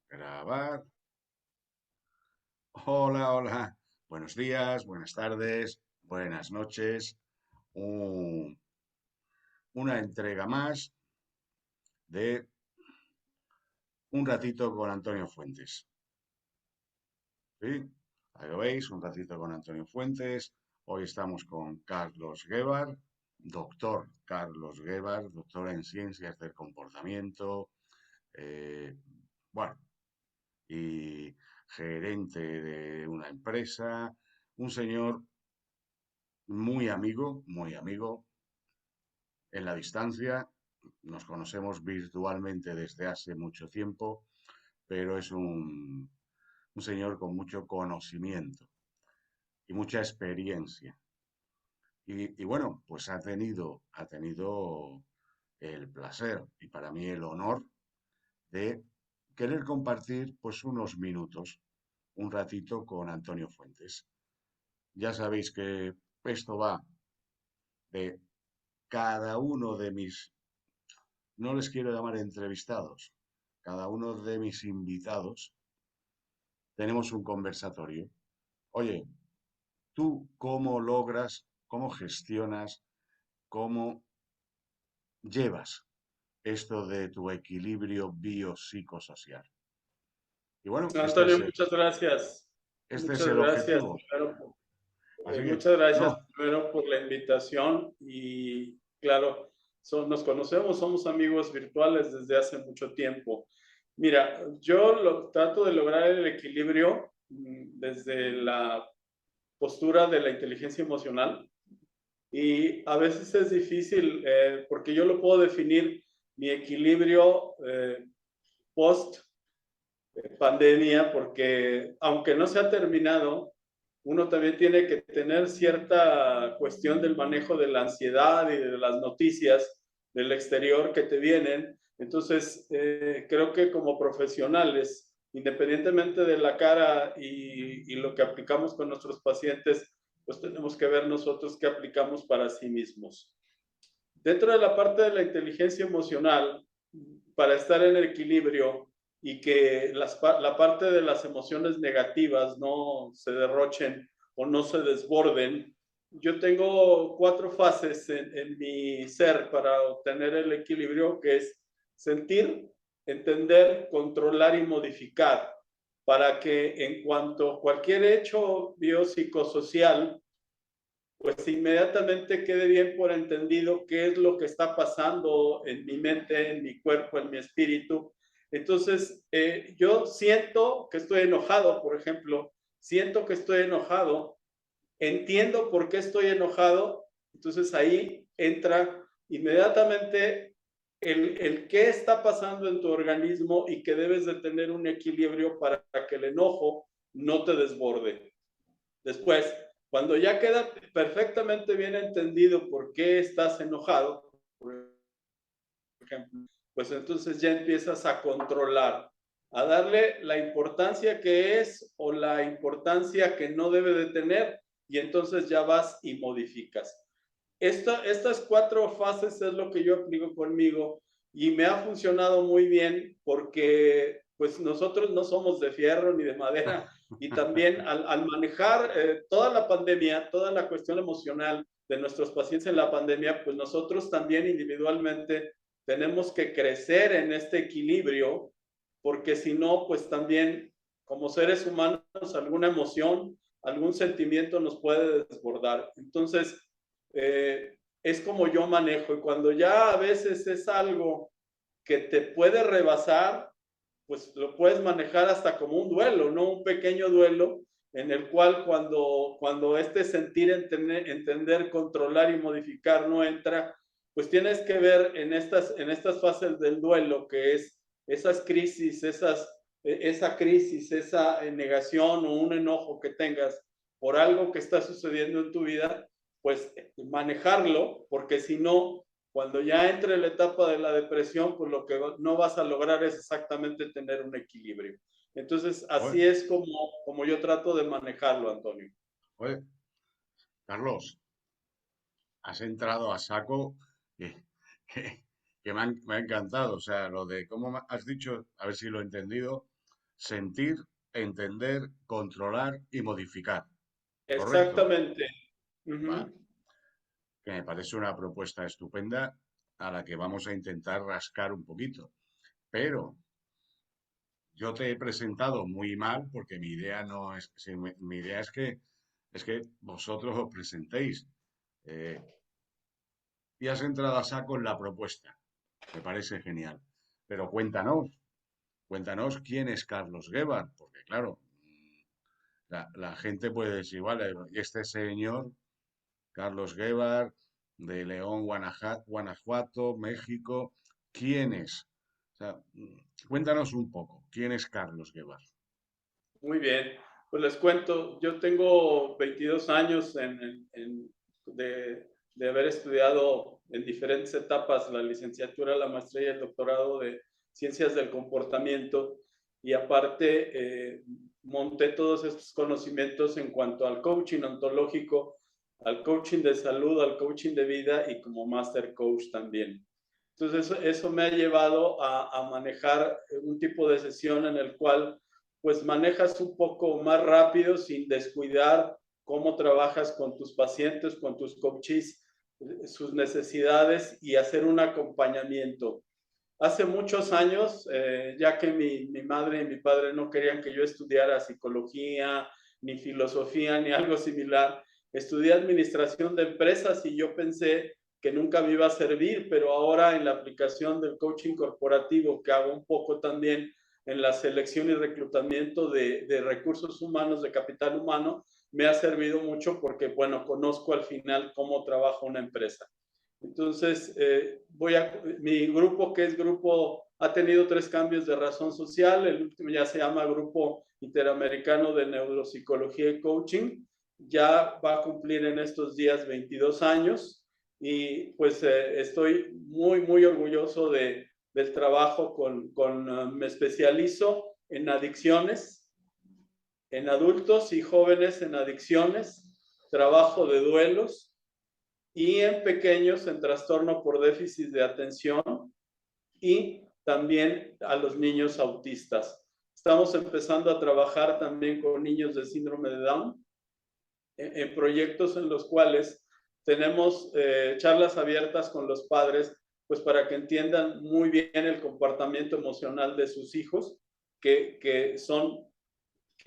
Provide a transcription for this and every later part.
Grabar. Hola, hola. Buenos días, buenas tardes, buenas noches. Un- una entrega más de Un ratito con Antonio Fuentes. ¿Sí? Ahí lo veis, Un ratito con Antonio Fuentes. Hoy estamos con Carlos Guevar, doctor Carlos Guevar, doctor en ciencias del comportamiento, eh, bueno, y gerente de una empresa, un señor muy amigo, en la distancia. Nos conocemos virtualmente desde hace mucho tiempo, pero es un señor con mucho conocimiento y mucha experiencia. Y bueno, pues ha tenido el placer y para mí el honor de querer compartir pues unos minutos, un ratito con Antonio Fuentes. Ya sabéis que esto va de cada uno de mis, no les quiero llamar entrevistados, cada uno de mis invitados tenemos un conversatorio. Oye, ¿tú cómo logras, cómo gestionas, cómo llevas esto de tu equilibrio biopsicosocial? Y bueno, Antonio, muchas gracias. este es Muchas el gracias objetivo. Así que, muchas gracias no, primero por la invitación y claro, nos conocemos, somos amigos virtuales desde hace mucho tiempo. Mira, yo trato de lograr el equilibrio desde la postura de la inteligencia emocional y a veces es difícil porque yo lo puedo definir mi equilibrio post pandemia, porque aunque no se ha terminado, uno también tiene que tener cierta cuestión del manejo de la ansiedad y de las noticias del exterior que te vienen. Entonces, creo que como profesionales, independientemente de la cara y lo que aplicamos con nuestros pacientes, pues tenemos que ver nosotros qué aplicamos para sí mismos. Dentro de la parte de la inteligencia emocional, para estar en equilibrio y que la parte de las emociones negativas no se derrochen o no se desborden, yo tengo 4 fases en mi ser para obtener el equilibrio, que es sentir, entender, controlar y modificar, para que en cuanto a cualquier hecho biopsicosocial pues inmediatamente quede bien por entendido qué es lo que está pasando en mi mente, en mi cuerpo, en mi espíritu. Entonces, yo siento que estoy enojado, por ejemplo, siento que estoy enojado, entiendo por qué estoy enojado, entonces ahí entra inmediatamente el qué está pasando en tu organismo y que debes de tener un equilibrio para que el enojo no te desborde. Después, cuando ya queda perfectamente bien entendido por qué estás enojado, por ejemplo, pues entonces ya empiezas a controlar, a darle la importancia que es o la importancia que no debe de tener y entonces ya vas y modificas. Estas 4 fases es lo que yo aplico conmigo y me ha funcionado muy bien porque pues nosotros no somos de fierro ni de madera y también al manejar toda la pandemia, toda la cuestión emocional de nuestros pacientes en la pandemia, pues nosotros también individualmente tenemos que crecer en este equilibrio porque si no, pues también como seres humanos alguna emoción, algún sentimiento nos puede desbordar. Entonces, es como yo manejo y cuando ya a veces es algo que te puede rebasar, pues lo puedes manejar hasta como un duelo, ¿no? Un pequeño duelo en el cual cuando este sentir, entender, controlar y modificar no entra, pues tienes que ver en estas fases del duelo, que es esas crisis, esa crisis, esa negación o un enojo que tengas por algo que está sucediendo en tu vida, pues manejarlo, porque si no, cuando ya entre la etapa de la depresión, pues lo que no vas a lograr es exactamente tener un equilibrio. Entonces, oye, así es como yo trato de manejarlo, Antonio. oye, Carlos, has entrado a saco que, que, que me ha encantado. O sea, lo de cómo has dicho, a ver si lo he entendido, sentir, entender, controlar y modificar. ¿Correcto? Exactamente. Vale. Ujú. Que me parece una propuesta estupenda a la que vamos a intentar rascar un poquito. Pero yo te he presentado muy mal porque mi idea no es, si mi idea es que vosotros os presentéis. Eh, y has entrado a saco en la propuesta. Me parece genial. Pero cuéntanos quién es Carlos Guevara, porque claro, la gente puede decir, vale, y este señor, Carlos Guevara, de León, Guanajuato, México, ¿quién es? O sea, cuéntanos un poco, ¿quién es Carlos Guevara? Muy bien, pues les cuento, yo tengo 22 años de haber estudiado en diferentes etapas la licenciatura, la maestría y el doctorado de ciencias del comportamiento y aparte monté todos estos conocimientos en cuanto al coaching ontológico, al coaching de salud, al coaching de vida y como master coach también. Entonces eso me ha llevado a manejar un tipo de sesión en el cual pues manejas un poco más rápido sin descuidar cómo trabajas con tus pacientes, con tus coaches, sus necesidades y hacer un acompañamiento. Hace muchos años, ya que mi madre y mi padre no querían que yo estudiara psicología, ni filosofía, ni algo similar, estudié administración de empresas y yo pensé que nunca me iba a servir, pero ahora en la aplicación del coaching corporativo, que hago un poco también en la selección y reclutamiento de recursos humanos, de capital humano, me ha servido mucho porque, bueno, conozco al final cómo trabaja una empresa. Entonces, mi grupo, que es grupo, ha tenido 3 cambios de razón social. El último ya se llama Grupo Interamericano de Neuropsicología y Coaching. Ya va a cumplir en estos días 22 años y pues estoy muy, muy orgulloso del trabajo me especializo en adicciones, en adultos y jóvenes en adicciones, trabajo de duelos y en pequeños en trastorno por déficit de atención y también a los niños autistas. Estamos empezando a trabajar también con niños de síndrome de Down en proyectos en los cuales tenemos charlas abiertas con los padres, pues para que entiendan muy bien el comportamiento emocional de sus hijos, que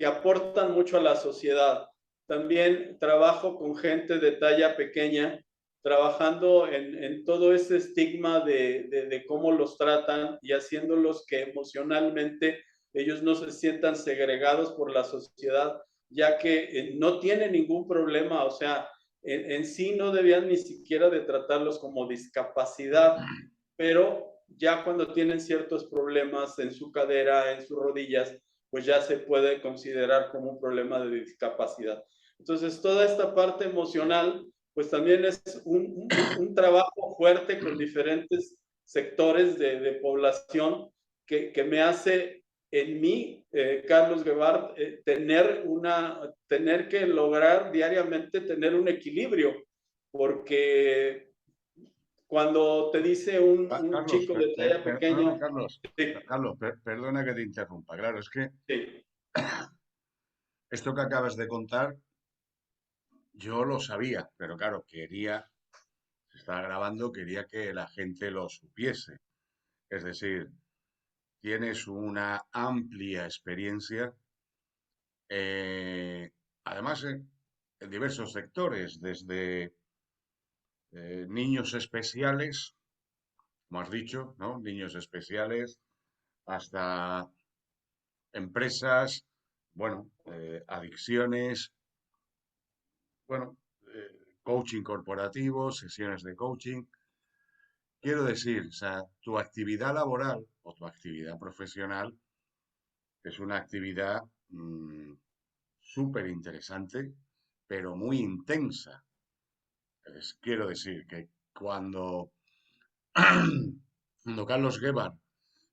aportan mucho a la sociedad. También trabajo con gente de talla pequeña, trabajando en todo ese estigma de cómo los tratan y haciéndolos que emocionalmente ellos no se sientan segregados por la sociedad, ya que no tienen ningún problema, o sea, sí no debían ni siquiera de tratarlos como discapacidad, pero ya cuando tienen ciertos problemas en su cadera, en sus rodillas, pues ya se puede considerar como un problema de discapacidad. Entonces, toda esta parte emocional, pues también es un trabajo fuerte con diferentes sectores población que me hace en mí, Carlos Guevara, tener que lograr diariamente tener un equilibrio, porque cuando te dice un Carlos, chico de talla perdona, pequeña, Carlos, sí, Carlos, perdona que te interrumpa. Claro, es que sí, esto que acabas de contar, yo lo sabía, pero claro, se estaba grabando, quería que la gente lo supiese. Es decir, tienes una amplia experiencia, eh, además en diversos sectores, desde niños especiales, como has dicho, ¿no? Niños especiales, hasta empresas, bueno, adicciones, bueno, coaching corporativo, sesiones de coaching. Quiero decir, o sea, tu actividad laboral o tu actividad profesional es una actividad súper interesante, pero muy intensa. Quiero decir que cuando, cuando Carlos Guevara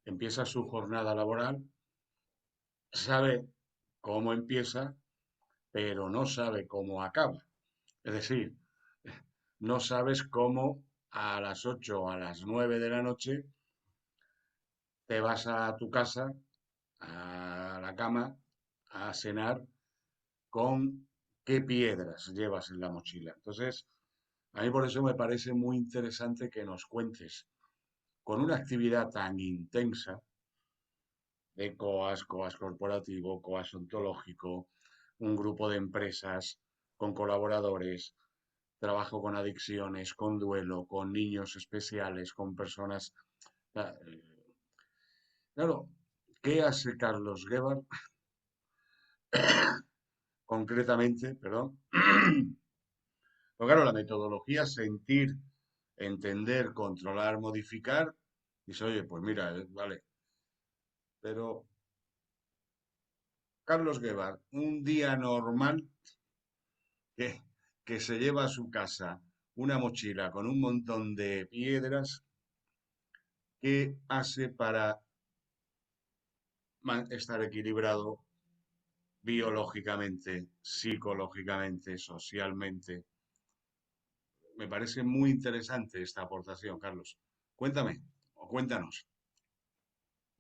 empieza su jornada laboral, sabe cómo empieza, pero no sabe cómo acaba. Es decir, no sabes cómo a las 8 o a las 9 de la noche te vas a tu casa, a la cama a cenar con qué piedras llevas en la mochila. Entonces, a mí por eso me parece muy interesante que nos cuentes con una actividad tan intensa de COAS, COAS corporativo, COAS ontológico, un grupo de empresas con colaboradores, trabajo con adicciones, con duelo, con niños especiales, con personas. Claro, ¿qué hace Carlos Guevara concretamente? Perdón. Pero claro, la metodología es sentir, entender, controlar, modificar. Y dice, oye, pues mira, vale. Pero Carlos Guevara, un día normal que, que se lleva a su casa una mochila con un montón de piedras, ¿qué hace para estar equilibrado biológicamente, psicológicamente, socialmente? Me parece muy interesante esta aportación, Carlos. Cuéntame, o cuéntanos.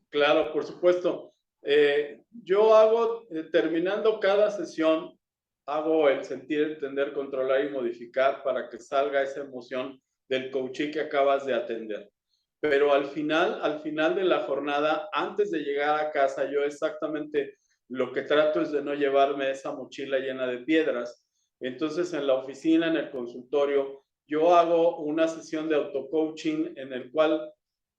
Claro, por supuesto. Yo hago, terminando cada sesión, hago el sentir, entender, controlar y modificar para que salga esa emoción del coaching que acabas de atender. Pero al final de la jornada, antes de llegar a casa, yo exactamente lo que trato es de no llevarme esa mochila llena de piedras. Entonces, en la oficina, en el consultorio, yo hago una sesión de auto-coaching en el cual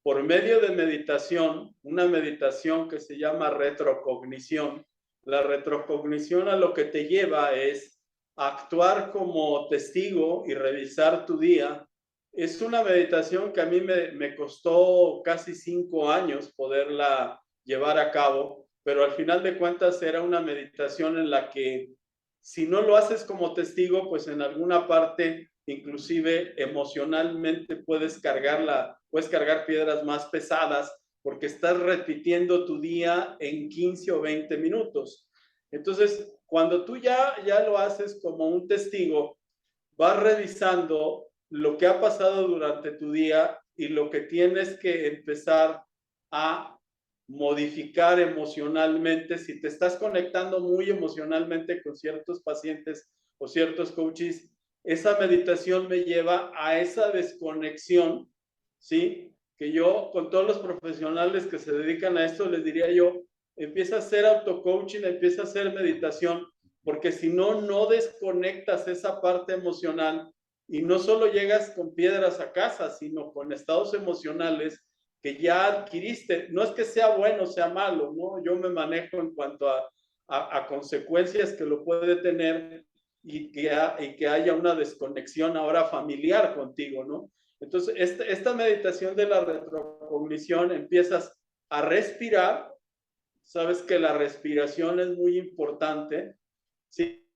por medio de meditación, una meditación que se llama retrocognición. La retrocognición a lo que te lleva es actuar como testigo y revisar tu día. Es una meditación que a mí me costó casi 5 años poderla llevar a cabo, pero al final de cuentas era una meditación en la que si no lo haces como testigo, pues en alguna parte, inclusive emocionalmente, puedes cargar piedras más pesadas porque estás repitiendo tu día en 15 o 20 minutos. Entonces, cuando tú ya lo haces como un testigo, vas revisando lo que ha pasado durante tu día y lo que tienes que empezar a modificar emocionalmente. Si te estás conectando muy emocionalmente con ciertos pacientes o ciertos coaches, esa meditación me lleva a esa desconexión, ¿sí? Que yo, con todos los profesionales que se dedican a esto, les diría yo, empieza a hacer auto-coaching, empieza a hacer meditación, porque si no, no desconectas esa parte emocional y no solo llegas con piedras a casa, sino con estados emocionales que ya adquiriste. No es que sea bueno o sea malo, ¿no? Yo me manejo en cuanto a consecuencias que lo puede tener y que haya una desconexión ahora familiar contigo, ¿no? Entonces, esta meditación de la retrocognición, empiezas a respirar, sabes que la respiración es muy importante, ¿sí?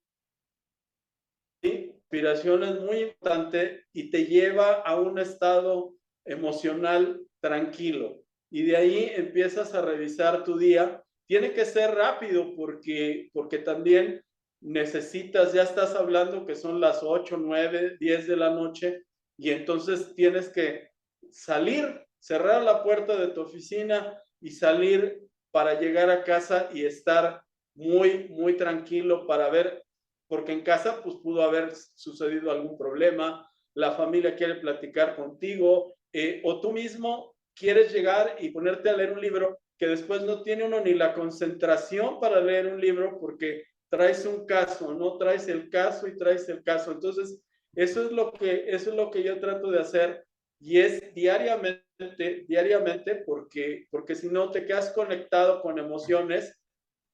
Respiración es muy importante y te lleva a un estado emocional tranquilo. Y de ahí empiezas a revisar tu día. Tiene que ser rápido porque también necesitas, ya estás hablando que son las 8, 9, 10 de la noche y entonces tienes que salir, cerrar la puerta de tu oficina y salir para llegar a casa y estar muy, muy tranquilo para ver, porque en casa pues pudo haber sucedido algún problema, la familia quiere platicar contigo, o tú mismo quieres llegar y ponerte a leer un libro que después no tiene uno ni la concentración para leer un libro porque traes un caso, no traes el caso y traes el caso. Entonces, eso es lo que yo trato de hacer y es diariamente porque si no te quedas conectado con emociones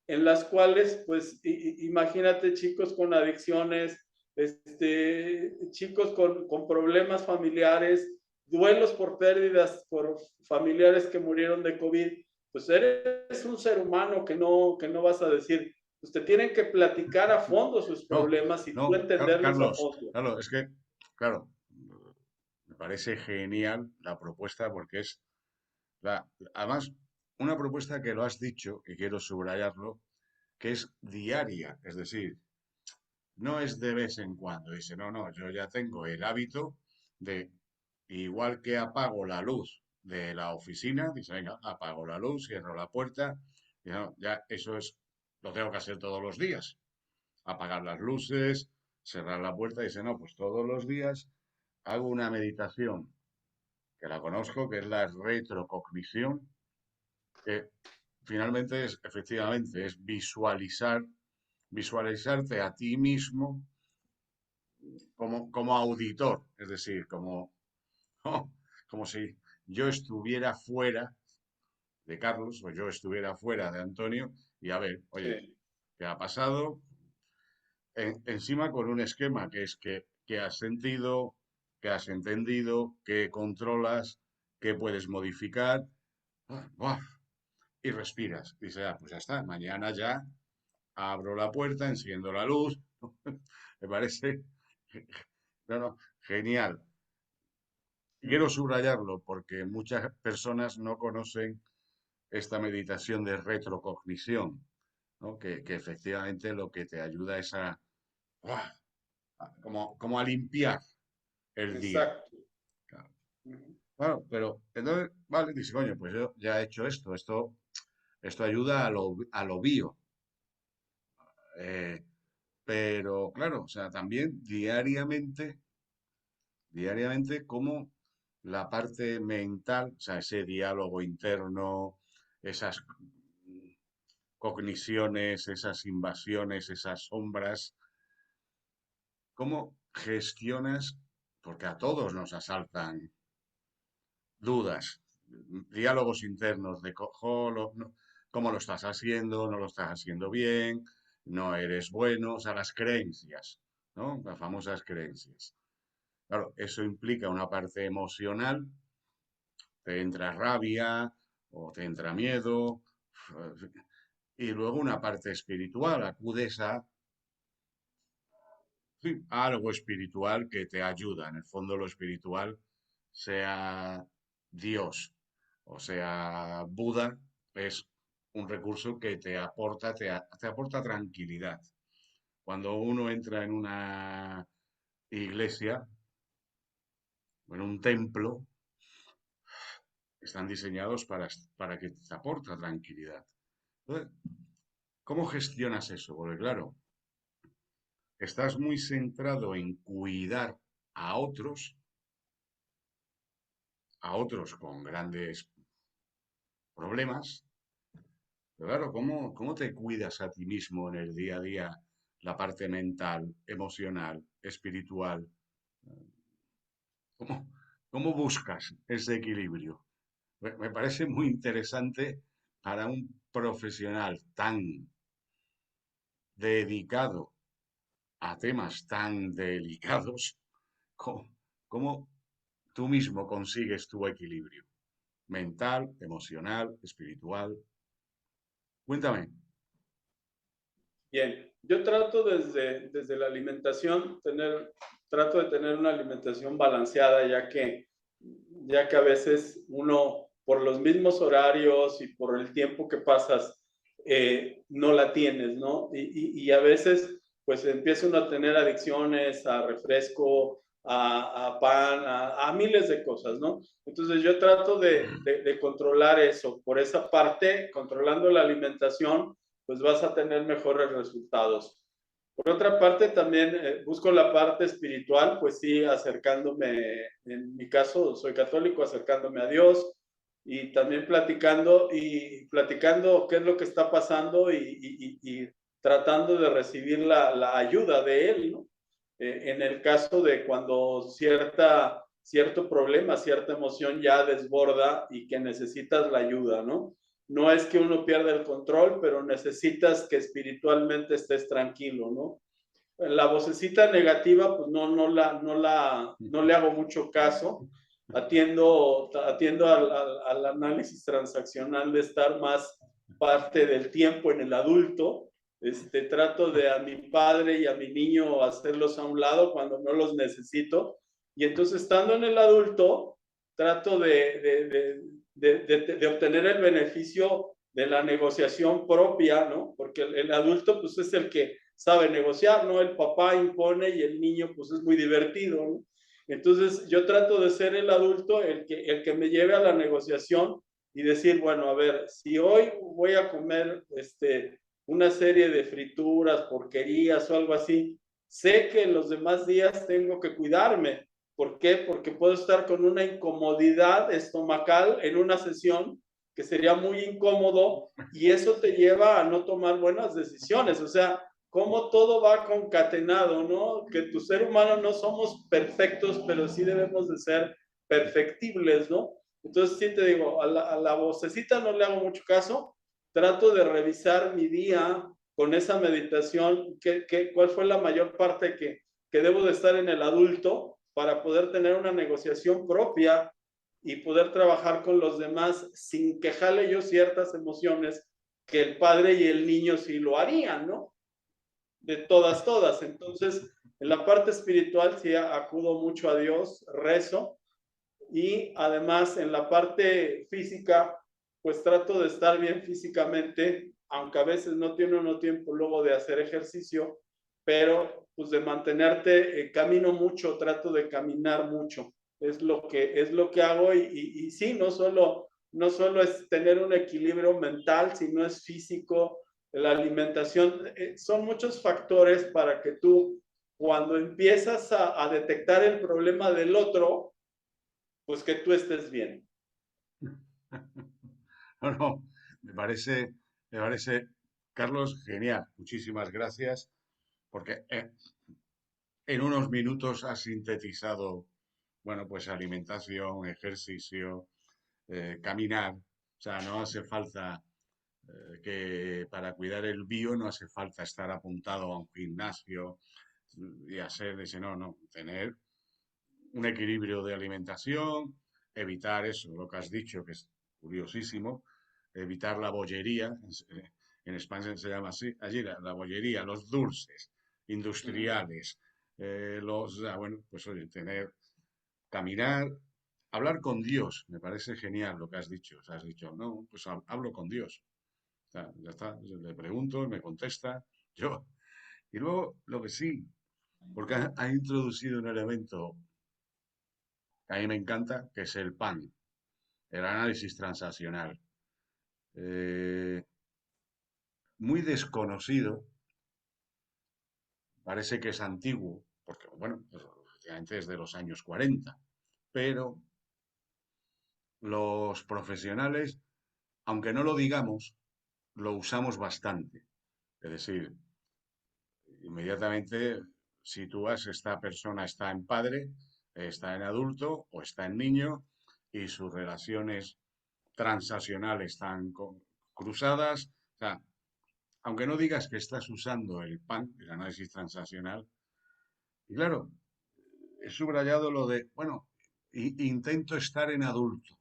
en las cuales, pues, imagínate chicos con adicciones, chicos con problemas familiares, duelos por pérdidas, por familiares que murieron de COVID, pues eres un ser humano que no vas a decir, pues te tienen que platicar a fondo sus No, problemas y tú no, entenderlos a Carlos, fondo. Carlos, es que, claro, me parece genial la propuesta porque es además, una propuesta que lo has dicho, y quiero subrayarlo, que es diaria, es decir, no es de vez en cuando. Dice, no, no, yo ya tengo el hábito de, igual que apago la luz de la oficina, dice, venga, apago la luz, cierro la puerta, Ya eso lo tengo que hacer todos los días. Apagar las luces, cerrar la puerta y dice, no, pues todos los días hago una meditación que la conozco, que es la retrocognición, que finalmente es, efectivamente, es visualizarte a ti mismo como auditor, es decir, como si yo estuviera fuera de Carlos o yo estuviera fuera de Antonio y a ver, oye, Sí, ¿qué ha pasado? Encima con un esquema que es que has sentido, que has entendido, que controlas, que puedes modificar, ¡buah! Y respiras. Dices, ah, pues ya está, mañana ya abro la puerta, enciendo la luz. Me parece, no, no, genial. Quiero subrayarlo porque muchas personas no conocen esta meditación de retrocognición, ¿no? Que efectivamente lo que te ayuda es ¡buah! Como a limpiar el día. exacto. Claro, Ujú. claro, pero entonces, vale, dice, coño, pues yo ya he hecho esto ayuda a lo bio. Eh, pero claro, o sea, también diariamente, como la parte mental, o sea, ese diálogo interno, esas cogniciones, esas invasiones, esas sombras, ¿cómo gestionas? Porque a todos nos asaltan dudas, diálogos internos de cómo lo estás haciendo, no lo estás haciendo bien, no eres bueno, o sea, las creencias, ¿no? Las famosas creencias. Claro, eso implica una parte emocional, te entra rabia o te entra miedo, y luego una parte espiritual, acudes a sí, algo espiritual que te ayuda. En el fondo lo espiritual, sea Dios o sea Buda, es un recurso que te aporta tranquilidad. Cuando uno entra en una iglesia o en un templo, están diseñados para que te aporta tranquilidad. Entonces, ¿cómo gestionas eso? Porque claro, estás muy centrado en cuidar a a otros con grandes problemas. Pero claro, ¿cómo te cuidas a ti mismo en el día a día? La parte mental, emocional, espiritual. ¿Cómo, cómo buscas ese equilibrio? Me parece muy interesante para un profesional tan dedicado a temas tan delicados. ¿Cómo, cómo tú mismo consigues tu equilibrio? Mental, emocional, espiritual. Cuéntame. Bien, yo trato desde la alimentación, trato de tener una alimentación balanceada, ya que a veces uno, por los mismos horarios y por el tiempo que pasas, no la tienes, ¿no? Y a veces, pues empieza uno a tener adicciones a refresco, a pan, a miles de cosas, ¿no? Entonces yo trato de controlar eso. Por esa parte, controlando la alimentación, pues vas a tener mejores resultados. Por otra parte, también busco la parte espiritual, pues sí, acercándome, en mi caso soy católico, acercándome a Dios y también platicando qué es lo que está pasando y tratando de recibir la ayuda de Él, ¿no? En el caso de cuando cierto problema, cierta emoción ya desborda y que necesitas la ayuda, ¿no? No es que uno pierda el control, pero necesitas que espiritualmente estés tranquilo, ¿no? La vocecita negativa, pues no le hago mucho caso. Atiendo al análisis transaccional de estar más parte del tiempo en el adulto. Trato de a mi padre y a mi niño hacerlos a un lado cuando no los necesito. Y entonces, estando en el adulto, trato de obtener el beneficio de la negociación propia, ¿no? Porque el adulto, pues, es el que sabe negociar, ¿no? El papá impone y el niño, pues, es muy divertido, ¿no? Entonces, yo trato de ser el adulto el que me lleve a la negociación y decir, bueno, a ver, si hoy voy a comer una serie de frituras, porquerías o algo así, sé que en los demás días tengo que cuidarme. ¿Por qué? Porque puedo estar con una incomodidad estomacal en una sesión que sería muy incómodo y eso te lleva a no tomar buenas decisiones. O sea, cómo todo va concatenado, ¿no? Que tu ser humano no somos perfectos, pero sí debemos de ser perfectibles, ¿no? Entonces sí te digo, a la vocecita no le hago mucho caso, trato de revisar mi día con esa meditación, cuál fue la mayor parte que debo de estar en el adulto para poder tener una negociación propia y poder trabajar con los demás sin quejarle yo ciertas emociones que el padre y el niño sí lo harían, ¿no? De todas, todas. Entonces, en la parte espiritual sí acudo mucho a Dios, rezo, y además en la parte física, pues trato de estar bien físicamente, aunque a veces no tiene uno tiempo luego de hacer ejercicio, pero pues de mantenerte, camino mucho, trato de caminar mucho, es lo que hago y sí, no solo es tener un equilibrio mental, sino es físico, la alimentación, son muchos factores para que tú, cuando empiezas a detectar el problema del otro, pues que tú estés bien. No, no, me parece, Carlos, genial. Muchísimas gracias, porque en unos minutos has sintetizado, bueno, pues alimentación, ejercicio, caminar. O sea, no hace falta que para cuidar el bio no hace falta estar apuntado a un gimnasio y hacer ese, no, no, tener un equilibrio de alimentación, evitar eso, lo que has dicho, que es curiosísimo, evitar la bollería, en España se llama así, allí la bollería, los dulces industriales, bueno, pues oye, caminar, hablar con Dios, me parece genial lo que has dicho, o sea, has dicho, no, pues hablo con Dios, o sea, ya está, le pregunto, me contesta, yo, y luego lo que sí, porque ha introducido un elemento que a mí me encanta, que es el PAN, el análisis transaccional. Eh, Muy desconocido, parece que es antiguo, porque, bueno, pues, efectivamente es de los años 40, pero los profesionales, aunque no lo digamos, lo usamos bastante. Es decir, inmediatamente sitúas esta persona está en padre, está en adulto o está en niño y sus relaciones transaccionales están cruzadas. O sea, aunque no digas que estás usando el PAN, el análisis transaccional, y claro, he subrayado lo de, bueno, intento estar en adulto.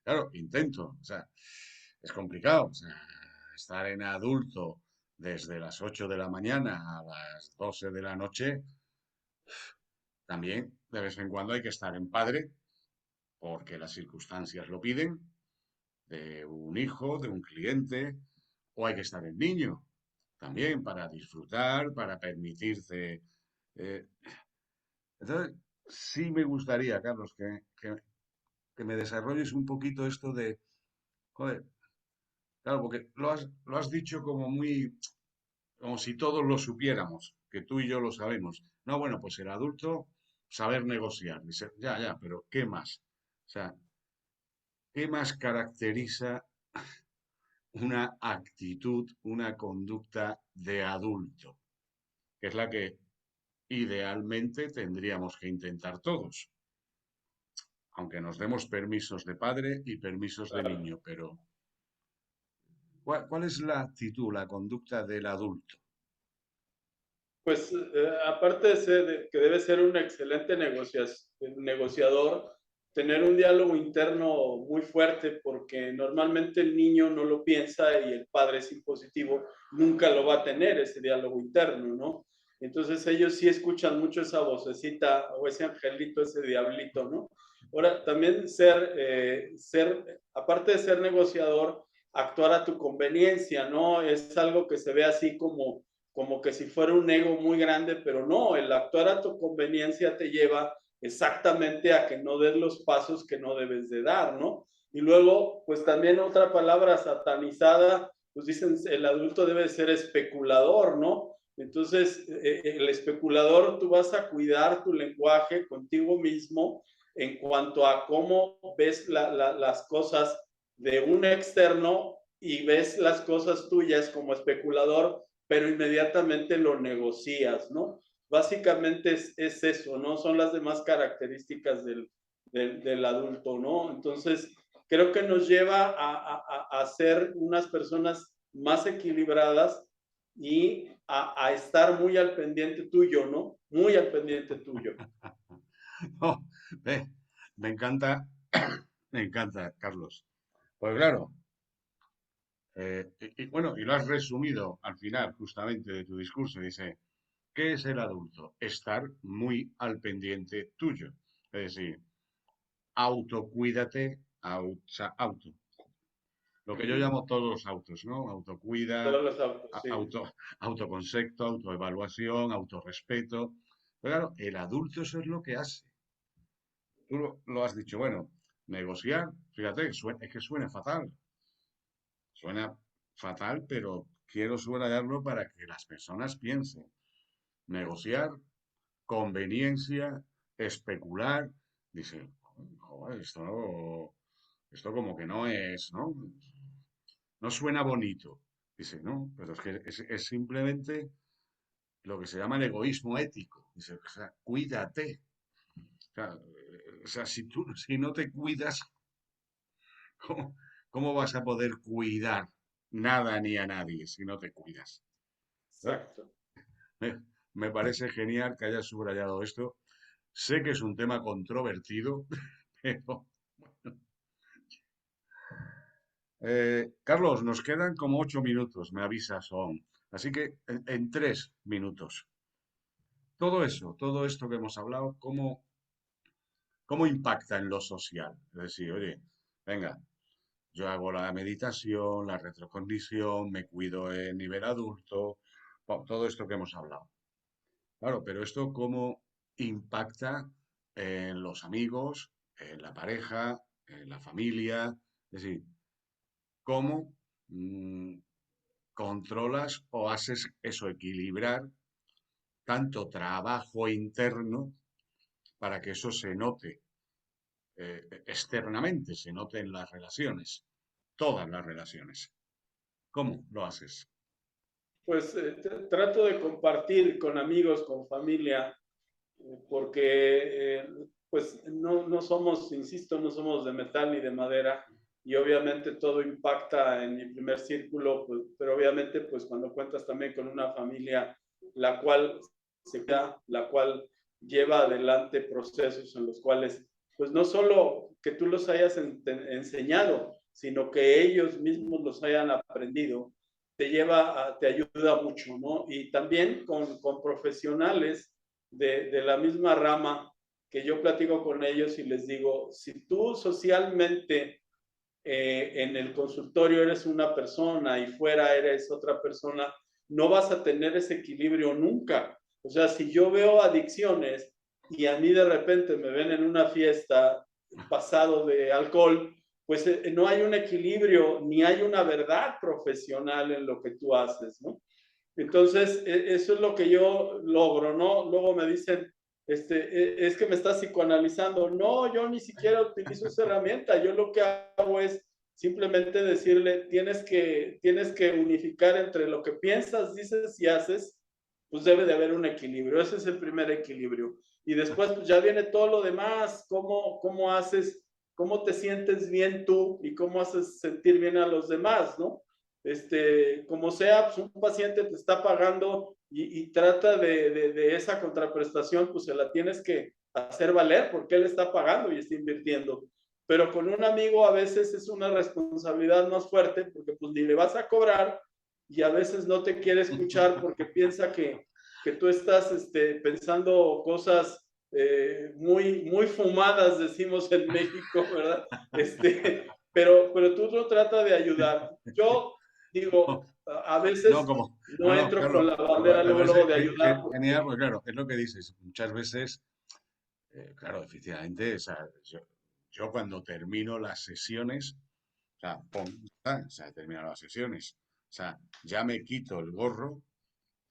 Claro, intento, o sea, es complicado, o sea, estar en adulto desde las 8 de la mañana a las 12 de la noche, también de vez en cuando hay que estar en padre, porque las circunstancias lo piden, de un hijo, de un cliente, o hay que estar en niño, también para disfrutar, para permitirse. eh, entonces, sí me gustaría, Carlos, que me desarrolles un poquito esto de, joder, claro, porque lo has dicho como muy, como si todos lo supiéramos, que tú y yo lo sabemos. No, bueno, pues el adulto, saber negociar. Dice, ya, ya, pero ¿qué más? O sea, ¿qué más caracteriza una actitud, una conducta de adulto? Que es la que idealmente tendríamos que intentar todos, aunque nos demos permisos de padre y permisos de Claro. niño, pero ¿cuál es la actitud, la conducta del adulto? Pues aparte de ser, que debe ser un excelente negociador, tener un diálogo interno muy fuerte, porque normalmente el niño no lo piensa y el padre es impositivo, nunca lo va a tener ese diálogo interno, ¿no? Entonces ellos sí escuchan mucho esa vocecita o ese angelito, ese diablito, ¿no? Ahora, también aparte de ser negociador, actuar a tu conveniencia, ¿no? Es algo que se ve así como que si fuera un ego muy grande, pero no, el actuar a tu conveniencia te lleva exactamente a que no des los pasos que no debes de dar, ¿no? Y luego, pues también otra palabra satanizada, pues dicen, el adulto debe ser especulador, ¿no? Entonces, el especulador, tú vas a cuidar tu lenguaje contigo mismo en cuanto a cómo ves las cosas de un externo y ves las cosas tuyas como especulador, pero inmediatamente lo negocias, ¿no? Básicamente es eso, ¿no? Son las demás características del adulto, ¿no? Entonces, creo que nos lleva a ser unas personas más equilibradas y a estar muy al pendiente tuyo, ¿no? Muy al pendiente tuyo. No, ve, me encanta, me encanta, Carlos. Pues claro, bueno, y lo has resumido al final justamente de tu discurso. Dice, ¿qué es el adulto? Estar muy al pendiente tuyo. Es decir, autocuídate, o sea, auto. Lo que yo llamo todos los autos, ¿no? Autocuida, Todos los autos, sí. autoconcepto, autoevaluación, autorrespeto. Pero claro, el adulto eso es lo que hace. Tú lo has dicho, bueno, negociar, fíjate, es que suena fatal. Suena fatal, pero quiero subrayarlo para que las personas piensen. Negociar, conveniencia, especular. Dice, "Joder, esto como que no es, ¿no? No suena bonito. Dice, no, pero es que es simplemente lo que se llama el egoísmo ético. Dice, o sea, cuídate. O sea, si no te cuidas, ¿cómo, cómo vas a poder cuidar nada ni a nadie si no te cuidas? ¿Eh? Exacto. Me, me parece genial que hayas subrayado esto. Sé que es un tema controvertido, pero Carlos, nos quedan como 8 minutos, me avisas son. Así que en 3 minutos. Todo eso, todo esto que hemos hablado, ¿cómo impacta en lo social? Es decir, oye, venga, yo hago la meditación, la retrocognición, me cuido en nivel adulto, todo esto que hemos hablado. Claro, pero esto cómo impacta en los amigos, en la pareja, en la familia, es decir, cómo controlas o haces eso equilibrar tanto trabajo interno para que eso se note externamente, se note en las relaciones, todas las relaciones. ¿Cómo lo haces? Pues trato de compartir con amigos, con familia, porque pues no somos, insisto, no somos de metal ni de madera y obviamente todo impacta en mi primer círculo, pues, pero obviamente pues cuando cuentas también con una familia la cual se queda, la cual lleva adelante procesos en los cuales pues no solo que tú los hayas enseñado, sino que ellos mismos los hayan aprendido, te ayuda mucho, ¿no? Y también con profesionales de la misma rama que yo platico con ellos y les digo, si tú socialmente en el consultorio eres una persona y fuera eres otra persona, no vas a tener ese equilibrio nunca. O sea, si yo veo adicciones y a mí de repente me ven en una fiesta pasado de alcohol, pues no hay un equilibrio ni hay una verdad profesional en lo que tú haces, ¿no? Entonces, eso es lo que yo logro, ¿no? Luego me dicen, es que me estás psicoanalizando. No, yo ni siquiera utilizo esa herramienta. Yo lo que hago es simplemente decirle, tienes que unificar entre lo que piensas, dices y haces, pues debe de haber un equilibrio. Ese es el primer equilibrio. Y después, pues ya viene todo lo demás, cómo haces, cómo te sientes bien tú y cómo haces sentir bien a los demás, ¿no? Como sea, pues un paciente te está pagando y trata de esa contraprestación, pues se la tienes que hacer valer porque él está pagando y está invirtiendo. Pero con un amigo a veces es una responsabilidad más fuerte porque pues ni le vas a cobrar y a veces no te quiere escuchar porque piensa que tú estás pensando cosas muy fumadas, decimos en México, ¿verdad? Pero tú lo trata de ayudar. Yo digo, a No, veces no, no no, entro con Carlos, la bandera me luego, parece luego de ayudar genial, porque porque claro, es lo que dices, muchas veces claro, efectivamente, o sea, yo cuando termino las sesiones, o sea, o sea, he terminado las sesiones, o sea, ya me quito el gorro,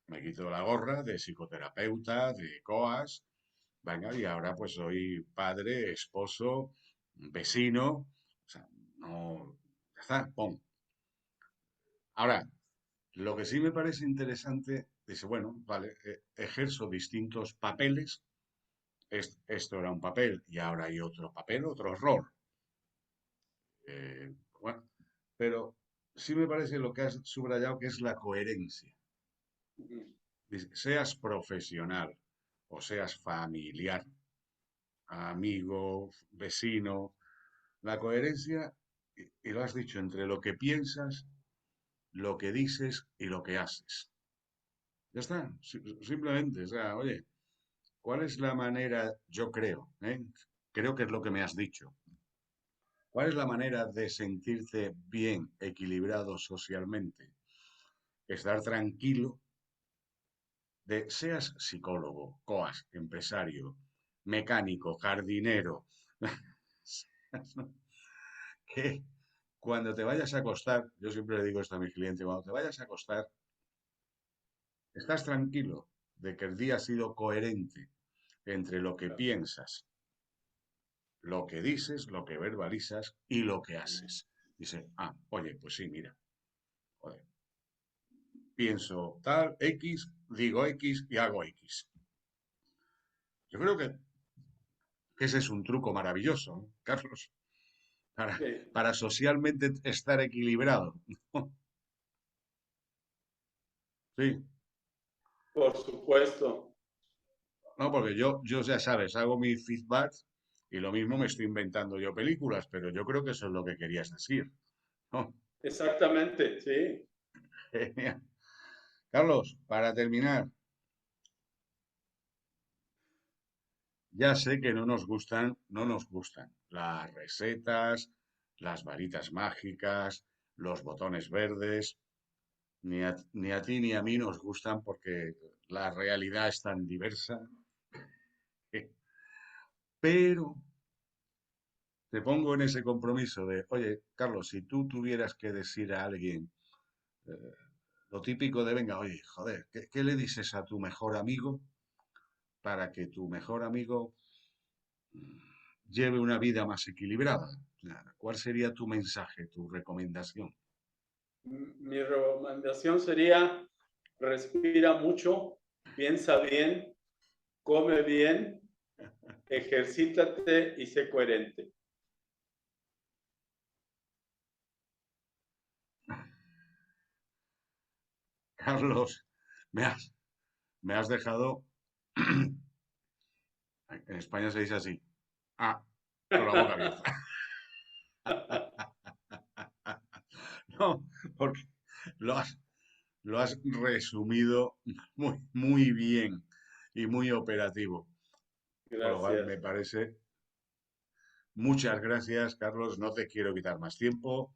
me quito la gorra de psicoterapeuta, de COAS, venga, y ahora pues soy padre, esposo, vecino, o sea, no, ya está, pum. Ahora, lo que sí me parece interesante, dice, bueno, vale, ejerzo distintos papeles, esto era un papel y ahora hay otro papel, otro rol. Bueno, pero sí me parece lo que has subrayado que es la coherencia. Dice, seas profesional o seas familiar, amigo, vecino, la coherencia, y lo has dicho, entre lo que piensas, lo que dices y lo que haces. Ya está, simplemente, o sea, oye, ¿cuál es la manera, yo creo, creo que es lo que me has dicho, cuál es la manera de sentirte bien, equilibrado socialmente? Estar tranquilo, de seas psicólogo, coas, empresario, mecánico, jardinero, que cuando te vayas a acostar, yo siempre le digo esto a mis clientes, cuando te vayas a acostar, estás tranquilo de que el día ha sido coherente entre lo que piensas, lo que dices, lo que verbalizas y lo que haces. Dice, oye, pues sí, mira, joder, pienso tal, X, digo X y hago X. Yo creo que ese es un truco maravilloso, ¿no, Carlos? Para, Sí, para socialmente estar equilibrado. Sí, por supuesto. no, porque yo ya sabes, hago mi feedback y lo mismo me estoy inventando yo películas, pero yo creo que eso es lo que querías decir, ¿no? Exactamente, sí. Genial. Carlos, para terminar, ya sé que no nos gustan las recetas, las varitas mágicas, los botones verdes, ni a ti ni a mí nos gustan porque la realidad es tan diversa. Pero te pongo en ese compromiso de, oye, Carlos, si tú tuvieras que decir a alguien eh, lo típico de, venga, oye, joder, ¿qué le dices a tu mejor amigo para que tu mejor amigo lleve una vida más equilibrada? O sea, ¿cuál sería tu mensaje, tu recomendación? Mi recomendación sería, respira mucho, piensa bien, come bien, ejercítate y sé coherente. Carlos, me has dejado, en España se dice así, con la boca abierta. No, porque lo has, lo has resumido muy, muy bien y muy operativo. Con lo cual, me Gracias. parece, muchas gracias, Carlos. No te quiero quitar más tiempo,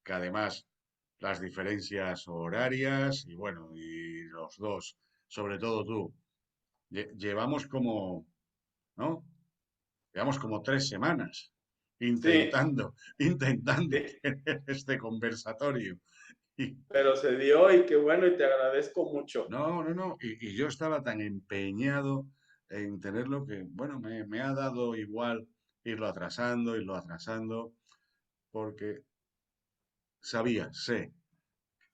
que además las diferencias horarias y bueno, y los dos, sobre todo tú, llevamos como, ¿no? Llevamos como 3 semanas Sí, intentando sí, tener este conversatorio. Y pero se dio y qué bueno y te agradezco mucho. no, no, no. Y yo estaba tan empeñado en tenerlo que, bueno, me ha dado igual irlo atrasando, porque sé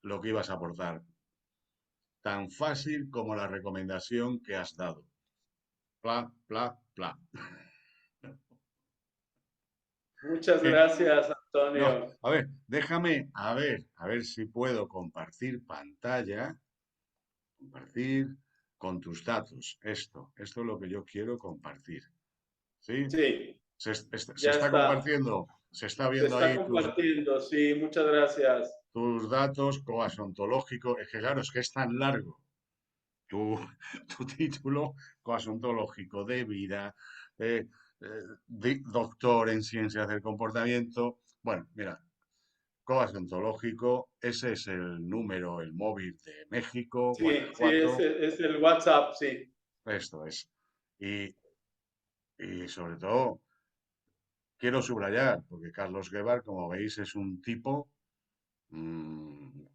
lo que ibas a aportar, tan fácil como la recomendación que has dado. Pla, pla, pla. Muchas Que, gracias, no, Antonio. a ver, déjame, a ver si puedo compartir pantalla, compartir con tus datos. Esto es lo que yo quiero compartir. ¿Sí? Sí, Se ya está está. compartiendo, se está Se viendo está ahí compartiendo. Sí, muchas gracias. tus datos, coas ontológico. Es que claro, es que es tan largo tu, tu título, coas ontológico de vida, doctor en ciencias del comportamiento. Bueno, mira, coas ontológico, ese es el número, el móvil de México, Sí, sí, Guanajuato, es el WhatsApp, sí. esto es. Y y sobre todo quiero subrayar, porque Carlos Guevar, como veis, es un tipo mm,